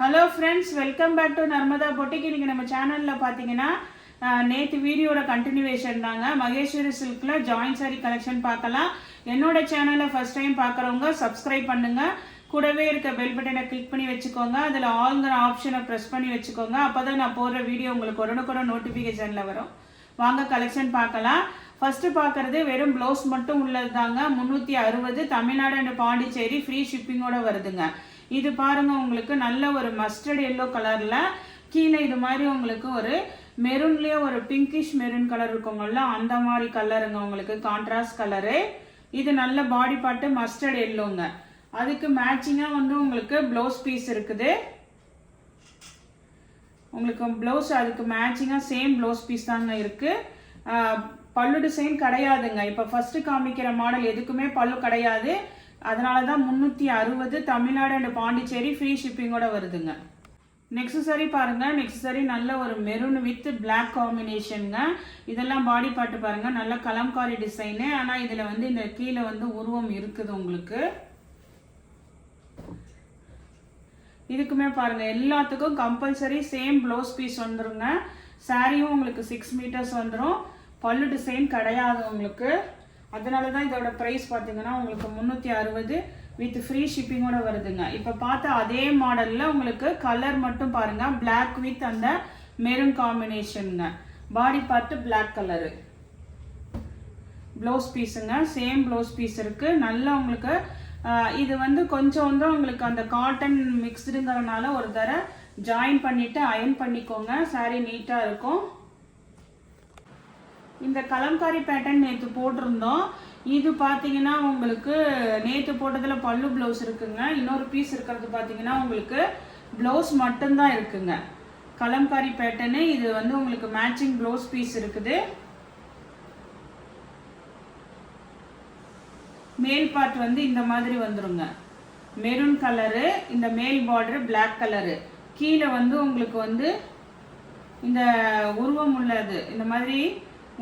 Hello friends, welcome back to Narmada boutique. இன்றைக்கி நம்ம சேனலில் பார்த்தீங்கன்னா நேற்று வீடியோட கண்டினியூவேஷன் தாங்க. மகேஸ்வரி சில்கில் ஜாயின்ட் சாரி கலெக்ஷன் பார்க்கலாம். என்னோட சேனலை ஃபஸ்ட் டைம் பார்க்குறவங்க சப்ஸ்கிரைப் பண்ணுங்கள். கூடவே இருக்க பெல் பட்டனை கிளிக் பண்ணி வச்சுக்கோங்க. அதில் ஆல்ங்கிற ஆப்ஷனை ப்ரெஸ் பண்ணி வச்சுக்கோங்க. அப்போ தான் நான் போடுற வீடியோ உங்களுக்கு உடனுக்குடன் நோட்டிஃபிகேஷனில் வரும். வாங்க கலெக்ஷன் பார்க்கலாம். ஃபஸ்ட்டு பார்க்குறது வெறும் ப்ளவுஸ் மட்டும் உள்ளது தாங்க. 360 தமிழ்நாடு அண்ட் பாண்டிச்சேரி ஃப்ரீ ஷிப்பிங்கோட வருதுங்க. இது பாருங்க, உங்களுக்கு நல்ல ஒரு மஸ்டர்ட் எல்லோ கலர்ல கீழே இது மாதிரி உங்களுக்கு ஒரு மெரூன்லயே ஒரு பிங்கிஷ் மெரூன் கலர் இருக்குங்கல்ல, அந்த மாதிரி கலருங்க. உங்களுக்கு கான்ட்ராஸ்ட் கலரு. இது நல்ல பாடி பார்ட்டு மஸ்டர்ட் எல்லோங்க. அதுக்கு மேட்சிங்கா வந்து உங்களுக்கு ப்ளவுஸ் பீஸ் இருக்குது. உங்களுக்கு ப்ளவுஸ் அதுக்கு மேட்சிங்கா சேம் ப்ளவுஸ் பீஸ் தாங்க இருக்கு. பல்லு டிசைன் கிடையாதுங்க. இப்போ ஃபர்ஸ்ட் காமிக்கிற மாடல் எதுக்குமே பல்லு கிடையாது. அதனால தான் 360 தமிழ்நாடு அண்ட் பாண்டிச்சேரி ஃப்ரீ ஷிப்பிங்கோட வருதுங்க. நெக்ஸ்ட் சாரி பாருங்க. நெக்ஸ்ட் சாரி நல்ல ஒரு மெரூன் வித் பிளாக் காம்பினேஷனுங்க. இதெல்லாம் பாடி பார்ட்டு பாருங்க, நல்ல கலம்காரி டிசைனு. ஆனால் இதில் வந்து இந்த கீழே வந்து உருவம் இருக்குது உங்களுக்கு. இதுக்குமே பாருங்க, எல்லாத்துக்கும் கம்பல்சரி சேம் ப்ளவுஸ் பீஸ் வந்துருங்க. சாரியும் உங்களுக்கு 6 மீட்டர்ஸ் வந்துடும். பல்லு டிசைன் கிடையாது உங்களுக்கு. அதனால தான் இதோட ப்ரைஸ் பார்த்தீங்கன்னா உங்களுக்கு 360 வித் ஃப்ரீ ஷிப்பிங்கோட வருதுங்க. இப்போ பார்த்த அதே மாடலில் உங்களுக்கு கலர் மட்டும் பாருங்கள், பிளாக் வித் அந்த மெரூன் காம்பினேஷனுங்க. Body part black colour. Blouse பீஸுங்க, சேம் ப்ளவுஸ் பீஸ் இருக்குது. நல்லா உங்களுக்கு இது வந்து கொஞ்சம் வந்து உங்களுக்கு அந்த காட்டன் மிக்ஸ்டுங்கிறதுனால ஒரு தடவை ஜாயின் பண்ணிவிட்டு அயன் பண்ணிக்கோங்க. சாரீ நீட்டாக இருக்கும். இந்த கலம்காரி பேட்டர்ன் நேற்று போட்டிருந்தோம். இது பார்த்தீங்கன்னா உங்களுக்கு நேற்று போட்டதில் பல்லு ப்ளவுஸ் இருக்குங்க. இன்னொரு பீஸ் இருக்கிறது பார்த்தீங்கன்னா உங்களுக்கு ப்ளவுஸ் மட்டும்தான் இருக்குங்க. கலம்காரி பேட்டர்னு இது வந்து உங்களுக்கு மேட்சிங் ப்ளவுஸ் பீஸ் இருக்குது. மேல் பார்ட் வந்து இந்த மாதிரி வந்துருங்க. மெரூன் கலரு, இந்த மேல் பார்டர் பிளாக் கலரு. கீழே வந்து உங்களுக்கு வந்து இந்த உருவம் உள்ளது, இந்த மாதிரி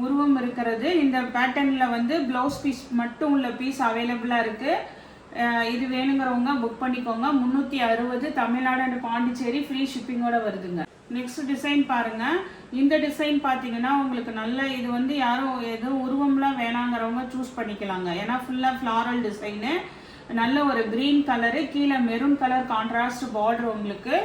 உருவம் இருக்கிறது. இந்த பேட்டர்னில் வந்து ப்ளவுஸ் பீஸ் மட்டும் உள்ள பீஸ் அவைலபிளாக இருக்குது. இது வேணுங்கிறவங்க புக் பண்ணிக்கோங்க. 360 தமிழ்நாடு அண்ட் பாண்டிச்சேரி ஃப்ரீ ஷிப்பிங்கோட வருதுங்க. நெக்ஸ்ட் டிசைன் பாருங்கள். இந்த டிசைன் பார்த்தீங்கன்னா உங்களுக்கு நல்ல இது வந்து யாரும் எதுவும் உருவம்லாம் வேணாங்கிறவங்க சூஸ் பண்ணிக்கலாங்க. ஏன்னா ஃபுல்லாக ஃப்ளாரல் டிசைனு. நல்ல ஒரு க்ரீன் கலரு, கீழே மெரூன் கலர் கான்ட்ராஸ்ட் பார்டர் உங்களுக்கு.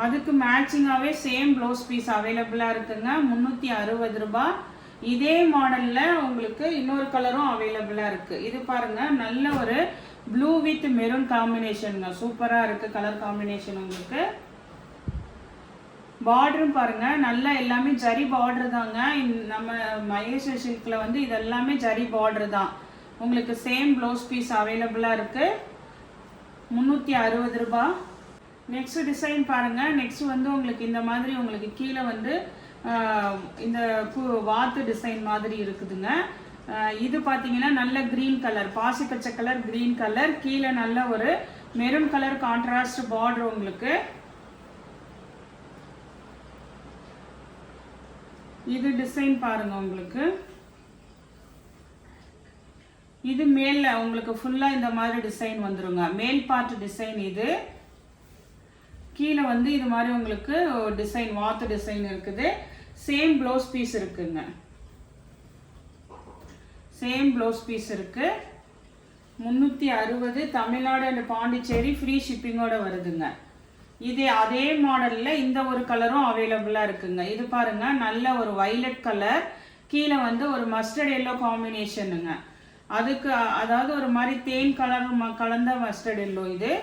அதுக்கு மேட்சிங்காகவே சேம் ப்ளவுஸ் பீஸ் அவைலபிளாக இருக்குங்க. 360 ரூபாய். இதே மாடலில் உங்களுக்கு இன்னொரு கலரும் அவைலபிளாக இருக்குது. இது பாருங்கள், நல்ல ஒரு ப்ளூ வித் மெரூன் காம்பினேஷனுங்க. சூப்பராக இருக்குது கலர் காம்பினேஷன் உங்களுக்கு. பார்டரும் பாருங்கள், நல்லா எல்லாமே ஜரி பார்டர் தாங்க. நம்ம மகேஸ்வரி சில்கில் வந்து இதெல்லாமே ஜரி பார்டர் தான். உங்களுக்கு சேம் ப்ளவுஸ் பீஸ் அவைலபிளாக இருக்குது. 360 ரூபாய். நெக்ஸ்ட் டிசைன் பாருங்கள். நெக்ஸ்ட் வந்து உங்களுக்கு இந்த மாதிரி உங்களுக்கு கீழே வந்து இந்த வாத்து டிசைன் மாதிரி இருக்குதுங்க. இது பார்த்தீங்கன்னா நல்ல க்ரீன் கலர், பாசி பச்சை கலர் க்ரீன் கலர். கீழே நல்ல ஒரு மெரூன் கலர் கான்ட்ராஸ்ட் பார்டர் உங்களுக்கு. இது டிசைன் பாருங்க உங்களுக்கு. இது மேல உங்களுக்கு ஃபுல்லாக இந்த மாதிரி டிசைன் வந்துருங்க. மேல் பார்ட் டிசைன் இது. கீழே வந்து இது மாதிரி உங்களுக்கு டிசைன் வாத்து டிசைன் இருக்குது. சேம் ப்ளவுஸ் பீஸ் இருக்குங்க. சேம் ப்ளவுஸ் பீஸ் இருக்கு. 360 தமிழ்நாடு அண்ட் பாண்டிச்சேரி ஃப்ரீ ஷிப்பிங்கோட வருதுங்க. இதே அதே மாடலில் இந்த ஒரு கலரும் அவைலபிளாக இருக்குங்க. இது பாருங்க, நல்ல ஒரு வைலட் கலர், கீழே வந்து ஒரு மஸ்டர்ட் எல்லோ காம்பினேஷனுங்க. அதுக்கு அதாவது ஒரு மாதிரி தேன் கலர் கலந்த மஸ்டர்ட் எல்லோ. இது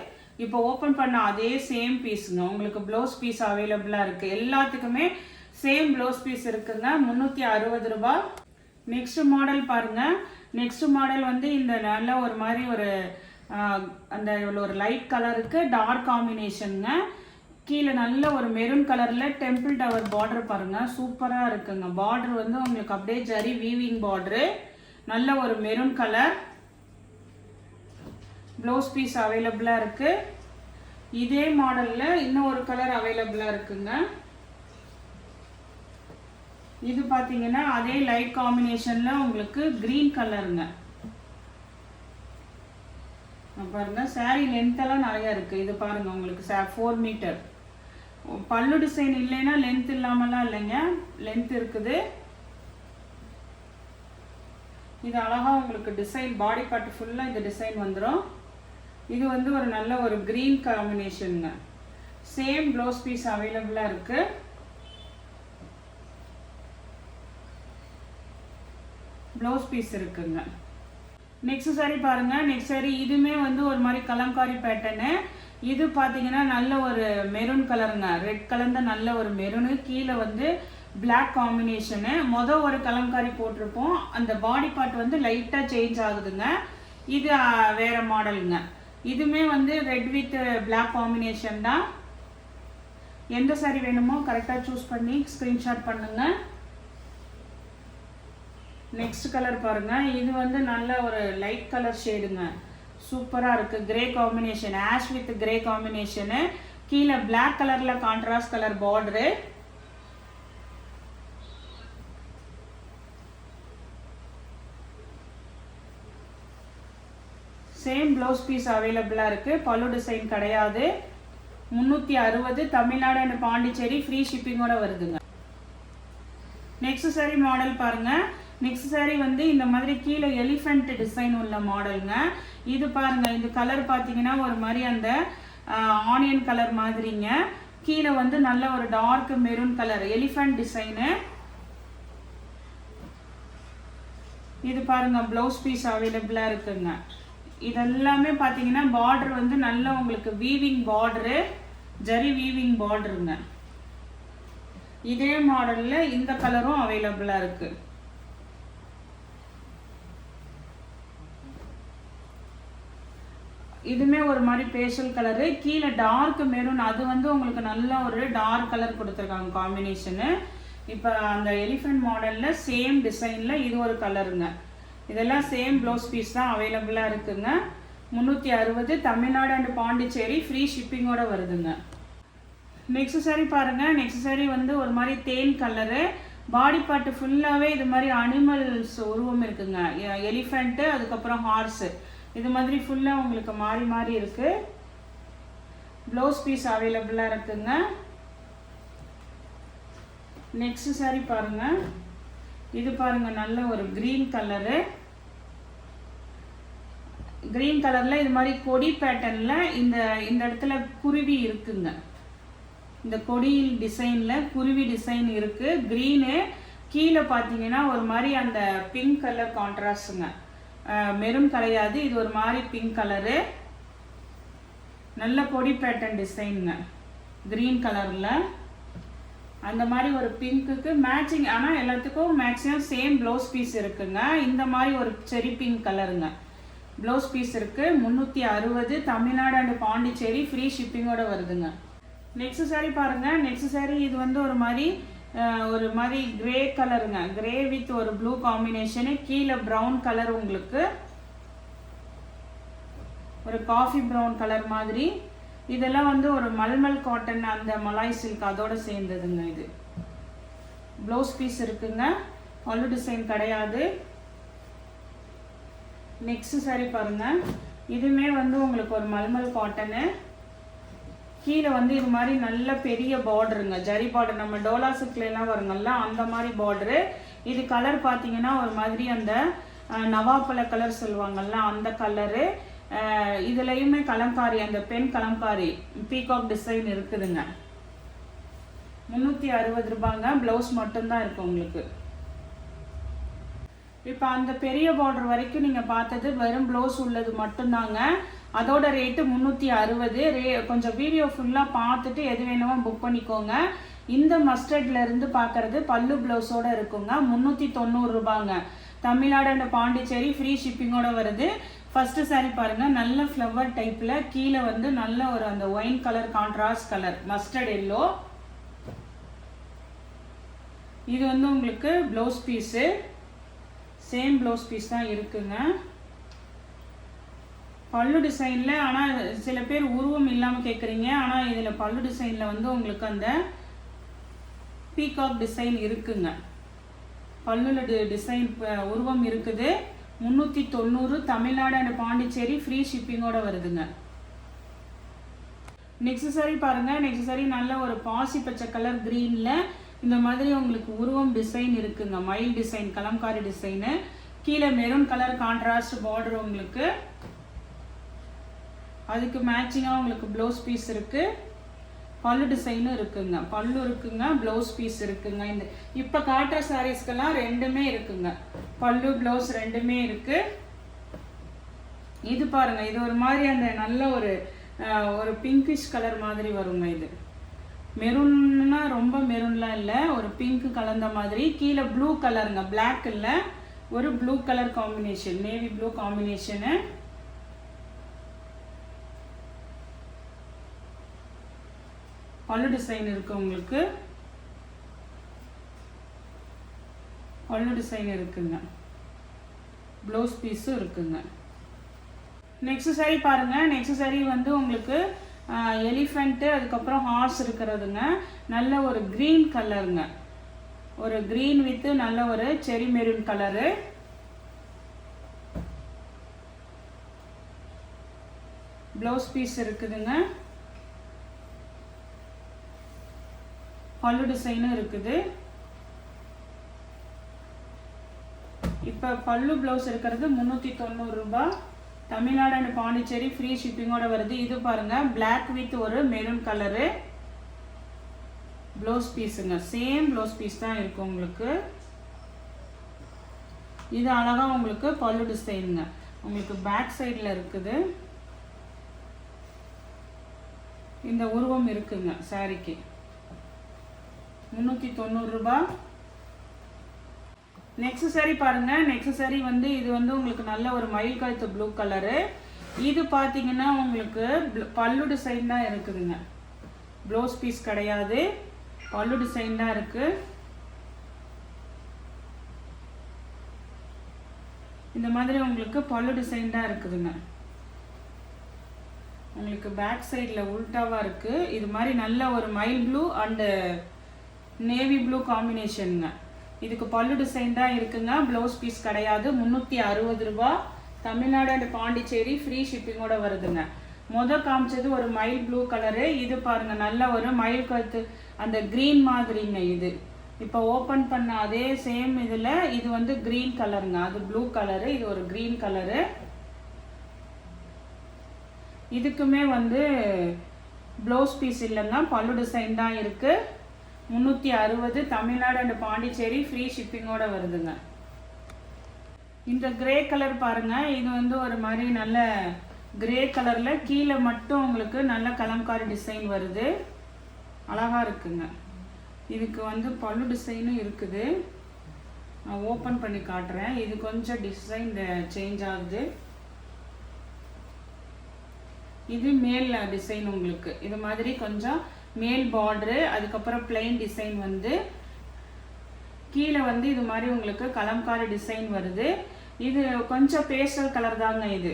இப்போ ஓப்பன் பண்ண அதே சேம் பீஸுங்க. உங்களுக்கு ப்ளவுஸ் பீஸ் அவைலபிளாக இருக்குது. எல்லாத்துக்குமே சேம் ப்ளவுஸ் பீஸ் இருக்குங்க. 360 ரூபாய். நெக்ஸ்ட் மாடல் பாருங்கள். நெக்ஸ்ட் மாடல் வந்து இந்த நல்ல ஒரு மாதிரி ஒரு அந்த ஒரு லைட் கலருக்கு டார்க் காம்பினேஷனுங்க. கீழே நல்ல ஒரு மெரூன் கலரில் டெம்பிள் டவர் பார்டர் பாருங்கள், சூப்பராக இருக்குங்க. பார்டர் வந்து உங்களுக்கு அப்படியே ஜரி வீவிங் பார்டரு. நல்ல ஒரு மெரூன் கலர். ப்ளவுஸ் பீஸ் அவைலபிளாக இருக்குது. இதே மாடலில் இன்னும் ஒரு கலர் அவைலபிளாக இருக்குங்க. இது பார்த்தீங்கன்னா அதே லைட் காம்பினேஷனில் உங்களுக்கு க்ரீன் கலருங்க. பாருங்கள் saree லென்த்தெல்லாம் நிறையா இருக்குது. இது பாருங்கள் உங்களுக்கு 4 மீட்டர். பல்லு டிசைன் இல்லைன்னா லென்த் இல்லாமலாம் இல்லைங்க, லென்த் இருக்குது. இது அழகாக உங்களுக்கு டிசைன் பாடி பார்ட் ஃபுல்லாக இந்த டிசைன் வந்துடும். இது வந்து ஒரு நல்ல ஒரு க்ரீன் காம்பினேஷனுங்க. சேம் ப்ளவுஸ் பீஸ் அவைலபிளாக இருக்குது. ப்ளவுஸ் பீஸ் இருக்குங்க. நெக்ஸ்ட் சாரி பாருங்கள். நெக்ஸ்ட் சாரி இதுவுமே வந்து ஒரு மாதிரி கலம்காரி பேட்டர்னு. இது பார்த்தீங்கன்னா நல்ல ஒரு மெரூன் கலருங்க, ரெட் கலர்ந்த நல்ல ஒரு மெரூனு, கீழே வந்து பிளாக் காம்பினேஷனு. ஒரு கலம்காரி போட்டிருப்போம், அந்த பாடி பார்ட் வந்து லைட்டாக சேஞ்ச் ஆகுதுங்க. இது வேற மாடலுங்க. இதுவுமே வந்து ரெட் வித் பிளாக் காம்பினேஷன் தான். எந்த சாரி வேணுமோ கரெக்டாக சூஸ் பண்ணி ஸ்க்ரீன்ஷாட் பண்ணுங்க. நெக்ஸ்ட் கலர் பாருங்க. இது வந்து நல்ல ஒரு லைட் கலர் ஷேடுங்க, சூப்பராக இருக்குது. Grey combination, ash with grey combination, கீழே பிளாக் கலரில் contrast colour border. Same blouse piece அவைலபிளாக இருக்குது. பல்லு டிசைன் கிடையாது. 360 தமிழ்நாடு அண்ட் பாண்டிச்சேரி, ஃப்ரீ ஷிப்பிங்கோட வருதுங்க. நெக்ஸ்ட் சாரி மாடல் பாருங்கள். நெக்ஸ்ட் சாரி வந்து இந்த மாதிரி கீழே எலிஃபெண்ட் டிசைன் உள்ள மாடலுங்க. இது பாருங்க, இந்த கலர் பார்த்தீங்கன்னா ஒரு மாதிரி அந்த ஆனியன் கலர் மாதிரிங்க. கீழே வந்து நல்ல ஒரு dark maroon colour elephant design. இது பாருங்க ப்ளவுஸ் பீஸ் அவைலபிளாக இருக்குங்க. இதெல்லாமே பார்த்தீங்கன்னா பார்டர் வந்து நல்ல உங்களுக்கு வீவிங் பார்டரு, ஜரி வீவிங் பார்டருங்க. இதே மாடலில் இந்த கலரும் அவைலபிளாக இருக்குது. இதுமே ஒரு மாதிரி பேஸ்டல் கலரு, கீழே டார்க் மெரூன். அது வந்து உங்களுக்கு நல்ல ஒரு டார்க் கலர் கொடுத்துருக்காங்க காம்பினேஷனு. இப்போ அந்த எலிஃபெண்ட் மாடலில் சேம் டிசைனில் இது ஒரு கலருங்க. இதெல்லாம் சேம் ப்ளவுஸ் பீஸ் தான் அவைலபிளாக இருக்குங்க. 360 தமிழ்நாடு அண்ட் பாண்டிச்சேரி, ஃப்ரீ ஷிப்பிங்கோட வருதுங்க. நெக்ஸ்ட் சாரி பாருங்கள். நெக்ஸ்ட் சாரி வந்து ஒரு மாதிரி தேன் கலரு, பாடி பார்ட் ஃபுல்லாகவே இது மாதிரி அனிமல்ஸ் உருவம் இருக்குங்க. எலிஃபெண்ட்டு, அதுக்கப்புறம் ஹார்ஸு, இது மாதிரி ஃபுல்லாக உங்களுக்கு மாறி மாறி இருக்குது. ப்ளவுஸ் பீஸ் அவைலபிளாக இருக்குங்க. நெக்ஸ்ட் சாரி பாருங்கள். இது பாருங்கள் நல்ல ஒரு க்ரீன் கலரு. க்ரீன் கலரில் இது மாதிரி கொடி பேட்டர்னில் இந்த இடத்துல குருவி இருக்குங்க. இந்த கொடி டிசைனில் குருவி டிசைன் இருக்குது. க்ரீனு, கீழே பார்த்தீங்கன்னா ஒரு மாதிரி அந்த பிங்க் கலர் கான்ட்ராஸ்ட்டுங்க. மெரூன் கிடையாது, இது ஒரு மாதிரி பிங்க் கலரு. நல்ல கொடி பேட்டர்ன் டிசைனுங்க, க்ரீன் கலரில் அந்த மாதிரி ஒரு பிங்க்குக்கு மேட்சிங். ஆனால் எல்லாத்துக்கும் மேக்ஸிமம் சேம் ப்ளவுஸ் பீஸ் இருக்குங்க. இந்த மாதிரி ஒரு செரி பிங்க் கலருங்க ப்ளவுஸ் பீஸ் இருக்குது. 360 தமிழ்நாடு அண்ட் பாண்டிச்சேரி, ஃப்ரீ ஷிப்பிங்கோட வருதுங்க. நெக்ஸ்ட் சாரி பாருங்கள். நெக்ஸ்ட் சாரி இது வந்து ஒரு மாதிரி கிரே கலருங்க, கிரே வித் ஒரு ப்ளூ காம்பினேஷனு. கீழே ப்ரௌன் கலர், உங்களுக்கு ஒரு காஃபி ப்ரௌன் கலர் மாதிரி. இதெல்லாம் வந்து ஒரு மல்மல் காட்டன், அந்த மலாய் சில்க் அதோட சேர்ந்ததுங்க. இது ப்ளவுஸ் பீஸ் இருக்குங்க, பல்லு டிசைன் கிடையாது. நெக்ஸ்ட் சாரி பாருங்க. இதுவுமே வந்து உங்களுக்கு ஒரு மல்மல் காட்டனு, கீழே வந்து இது மாதிரி நல்ல பெரிய பார்டருங்க, ஜரி பார்டர். நம்ம டோலா சில்க்லாம் வருங்கல்ல அந்த மாதிரி பார்டரு. இது கலர் பார்த்தீங்கன்னா ஒரு மாதிரி அந்த நவாப்பழ கலர் சொல்லுவாங்கல்ல அந்த கலரு. இதுலையுமே கலம்காரி, அந்த பெண் கலம்காரி பீகாக் டிசைன் இருக்குதுங்க. 360 ரூபாங்க. ப்ளவுஸ் மட்டும்தான் இருக்கு உங்களுக்கு. இப்போ அந்த பெரிய பார்டர் வரைக்கும் நீங்கள் பார்த்தது வெறும் ப்ளவுஸ் உள்ளது மட்டும்தாங்க. அதோட ரேட்டு 360. கொஞ்சம் வீடியோ ஃபுல்லாக பார்த்துட்டு எது வேணுமோ புக் பண்ணிக்கோங்க. இந்த மஸ்டர்ட்லேருந்து பார்க்குறது பல்லு ப்ளவுஸோடு இருக்குங்க. 390 ரூபாங்க. தமிழ்நாடு அண்ட் பாண்டிச்சேரி, ஃப்ரீ ஷிப்பிங்கோட வருது. ஃபர்ஸ்ட் சாரி பாருங்கள், நல்ல ஃப்ளவர் டைப்பில், கீழே வந்து நல்ல ஒரு அந்த wine colour contrast colour mustard yellow. இது வந்து உங்களுக்கு blouse piece, same blouse piece தான் இருக்குங்க. பல்லு டிசைனில், ஆனால் சில பேர் உருவம் இல்லாமல் கேட்குறீங்க. ஆனால் இதில் பல்லு டிசைனில் வந்து உங்களுக்கு அந்த பீகாக் டிசைன் இருக்குங்க. பல்லுல டிசைன் உருவம் இருக்குது. 390 தமிழ்நாடு அண்ட் பாண்டிச்சேரி ஃப்ரீ ஷிப்பிங்கோட வருதுங்க. நெக்ஸ்ட் சாரி பாருங்க. நெக்ஸ்ட் சாரி நல்ல ஒரு பாசி பச்சை கலர் கிரீன்ல இந்த மாதிரி உங்களுக்கு உருவம் டிசைன் இருக்குங்க. மயில் டிசைன், கலம்காரி டிசைனு. கீழே மெரூன் கலர் கான்ட்ராஸ்ட் பார்டர் உங்களுக்கு. அதுக்கு மேட்சிங்காக உங்களுக்கு ப்ளவுஸ் பீஸ் இருக்கு. பல்லு டிசைனும் இருக்குங்க. பல்லு இருக்குங்க, ப்ளவுஸ் பீஸ் இருக்குங்க. இந்த இப்போ காட்டுற சாரீஸ்க்கெல்லாம் ரெண்டுமே இருக்குங்க. பல்லு ப்ளவுஸ் ரெண்டுமே இருக்கு. இது பாருங்க, இது ஒரு மாதிரி அந்த நல்ல ஒரு பிங்கிஷ் கலர் மாதிரி வருங்க. இது மெரூன்னா ரொம்ப மெரூன்லாம் இல்லை, ஒரு பிங்க் கலந்த மாதிரி. கீழே ப்ளூ கலருங்க, பிளாக் இல்லை, ஒரு blue colour combination, navy blue combination. பல்லு டிசைன் இருக்கு உங்களுக்கு. பல்லு டிசைன் இருக்குங்க, ப்ளவுஸ் பீஸும் இருக்குங்க. நெக்ஸ்ட் சாரி பாருங்க. நெக்ஸ்ட் சாரி வந்து உங்களுக்கு எலிஃபென்ட்டு, அதுக்கப்புறம் ஹார்ஸ் இருக்கிறதுங்க. நல்ல ஒரு க்ரீன் கலருங்க, ஒரு க்ரீன் வித் நல்ல ஒரு செரி மெரூன் கலரு. ப்ளவுஸ் பீஸ் இருக்குதுங்க. பல்லு டிசைனும் இருக்குது. இப்போ பல்லு ப்ளவுஸ் இருக்கிறது 390 ரூபாய். தமிழ்நாடு அண்ட் பாண்டிச்சேரி ஃப்ரீ ஷிப்பிங்கோட வருது. இது பாருங்க, பிளாக் வித் ஒரு மெரூன் கலரு ப்ளவுஸ் பீஸுங்க. சேம் ப்ளவுஸ் பீஸ் தான் இருக்கும் உங்களுக்கு. இது அழகா உங்களுக்கு பல்லு டிசைனுங்க. உங்களுக்கு பேக் சைடில் இருக்குது. இந்த உருவம் இருக்குங்க சாரிக்கு. 390 ரூபாய். நெக்ஸ்ட் சாரி பாருங்க. நெக்ஸ்ட் சாரி வந்து இது வந்து உங்களுக்கு நல்ல ஒரு மயில் கழுத்து ப்ளூ கலரு. இது பார்த்தீங்கன்னா உங்களுக்கு பல்லு டிசைன் தான் இருக்குதுங்க. ப்ளவுஸ் பீஸ் கிடையாது, பல்லு டிசைன் தான் இருக்கு. இந்த மாதிரி உங்களுக்கு பல்லு டிசைன் தான் இருக்குதுங்க. உங்களுக்கு பேக் சைடில் உல்டாவா இருக்கு. இது மாதிரி நல்ல ஒரு மயில் ப்ளூ அண்டு நேவி ப்ளூ காம்பினேஷனுங்க. இதுக்கு பல்லு டிசைன் தான் இருக்குங்க, ப்ளவுஸ் பீஸ் கிடையாது. 360 ரூபாய். தமிழ்நாடு அண்ட் பாண்டிச்சேரி ஃப்ரீ ஷிப்பிங்கோட வருதுங்க. காமிச்சது ஒரு மயில் ப்ளூ கலரு. இது பாருங்க, நல்ல ஒரு மயில் கழுத்து அந்த கிரீன் மாதிரிங்க. இது இப்போ ஓப்பன் பண்ண அதே சேம் இதில் இது வந்து கிரீன் கலருங்க. அது ப்ளூ கலரு, இது ஒரு கிரீன் கலரு. இதுக்குமே வந்து ப்ளவுஸ் பீஸ் இல்லைங்க, பல்லு டிசைன் தான் இருக்கு. 360 தமிழ்நாடு அண்ட் பாண்டிச்சேரி ஃப்ரீ ஷிப்பிங்கோட வருதுங்க. இந்த கிரே கலர் பாருங்க. இது வந்து ஒரு மாதிரி நல்ல கிரே கலர்ல கீழே மட்டும் உங்களுக்கு நல்ல கலம்காரி டிசைன் வருது. அழகா இருக்குங்க. இதுக்கு வந்து பல்லு டிசைனும் இருக்குது. நான் ஓப்பன் பண்ணி காட்டுறேன். இது கொஞ்சம் டிசைன் சேஞ்ச் ஆகுது. இது மேல் டிசைன் உங்களுக்கு. இது மாதிரி கொஞ்சம் மேல் பார்டரு, அதுக்கப்புறம் பிளைன் டிசைன் வந்து கீழே வந்து இது மாதிரி உங்களுக்கு கலம்காரி டிசைன் வருது. இது கொஞ்சம் பேஸ்டல் கலர் தாங்க. இது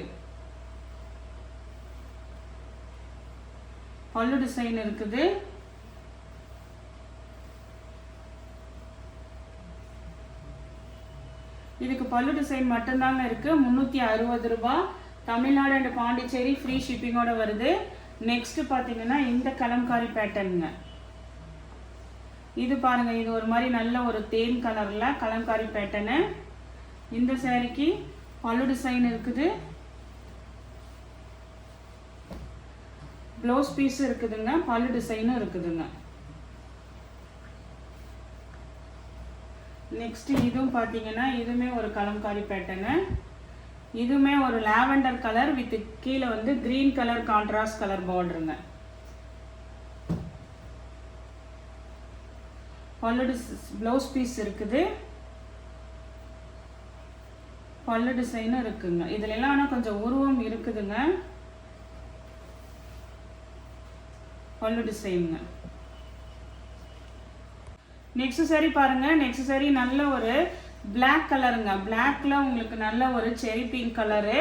பல்லு டிசைன் இருக்குது. இதுக்கு பல்லு டிசைன் மட்டும்தாங்க இருக்கு. 360 ரூபாய். தமிழ்நாடு அண்ட் பாண்டிச்சேரி ஃப்ரீ ஷிப்பிங்கோட வருது. நெக்ஸ்ட் பார்த்தீங்கன்னா இந்த கலம்காரி பேட்டர்னுங்க. இது பாருங்க, இது ஒரு மாதிரி நல்ல ஒரு தேன் கலர்ல கலம்காரி பேட்டர்னு. இந்த சாரிக்கு பல்லு டிசைன் இருக்குது, ப்ளவுஸ் பீஸ் இருக்குதுங்க, பல்லு டிசைனும் இருக்குதுங்க. நெக்ஸ்ட் இதுவும் பார்த்தீங்கன்னா இதுவுமே ஒரு கலம்காரி பேட்டர்னு. இதுவுமே ஒரு லாவெண்டர் கலர் வித் கீழே வந்து கிரீன் கலர் கான்ட்ராஸ்ட் கலர் பார்டருங்க. பல்லு ப்ளவுஸ் பீஸ் இருக்குது, பல்லு டிசைனும் இருக்குங்க. இதுல எல்லாம் ஆனால் கொஞ்சம் உருவம் இருக்குதுங்க. பல்லு டிசைனுங்க. நெக்ஸ்ட் சாரி பாருங்க. நெக்ஸ்ட் சாரி நல்ல ஒரு பிளாக் கலருங்க. பிளாக்ல உங்களுக்கு நல்ல ஒரு செரி பிங்க் கலரு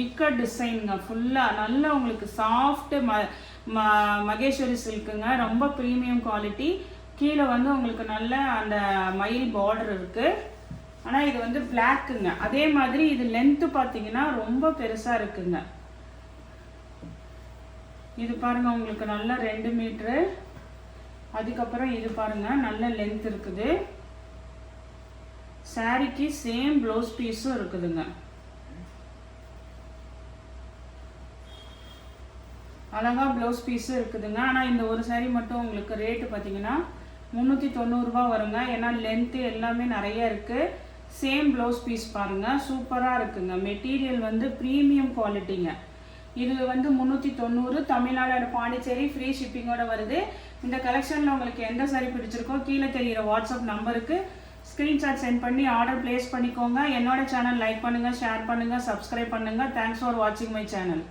இக்கட் டிசைனுங்க. ஃபுல்லாக நல்ல உங்களுக்கு சாஃப்ட் மகேஸ்வரி சில்க்குங்க. ரொம்ப ப்ரீமியம் குவாலிட்டி. கீழே வந்து உங்களுக்கு நல்ல அந்த மயில் பார்டர் இருக்கு. ஆனால் இது வந்து பிளாக்குங்க. அதே மாதிரி இது லென்த்து பார்த்தீங்கன்னா ரொம்ப பெருசாக இருக்குங்க. இது பாருங்க உங்களுக்கு நல்ல 2 மீட்ரு. அதுக்கப்புறம் இது பாருங்க நல்ல லென்த் இருக்குது. சாரிக்கு சேம் ப்ளவுஸ் பீஸும் இருக்குதுங்க. அழகா ப்ளவுஸ் பீஸும் இருக்குதுங்க. ஆனால் இந்த ஒரு சாரி மட்டும் உங்களுக்கு ரேட்டு பார்த்தீங்கன்னா 390 ரூபா வருங்க. ஏன்னா லென்த்து எல்லாமே நிறைய இருக்குது. சேம் ப்ளவுஸ் பீஸ் பாருங்கள், சூப்பராக இருக்குங்க. மெட்டீரியல் வந்து ப்ரீமியம் குவாலிட்டிங்க. இது வந்து 390, தமிழ்நாடு அண்ட் பாண்டிச்சேரி ஃப்ரீ ஷிப்பிங்கோட வருது. இந்த கலெக்ஷனில் உங்களுக்கு எந்த சாரி பிடிச்சிருக்கோ கீழே தெரிகிற வாட்ஸ்அப் நம்பருக்கு ஸ்க்ரீன்ஷாட் சென்ட் பண்ணி ஆர்டர் பிளேஸ் பண்ணிக்கோங்க. என்னோட சேனல் லைக் பண்ணுங்கள், ஷேர் பண்ணுங்கள், சப்ஸ்கிரைப் பண்ணுங்கள். தேங்க்ஸ் ஃபார் வாட்சிங் மை சேனல்.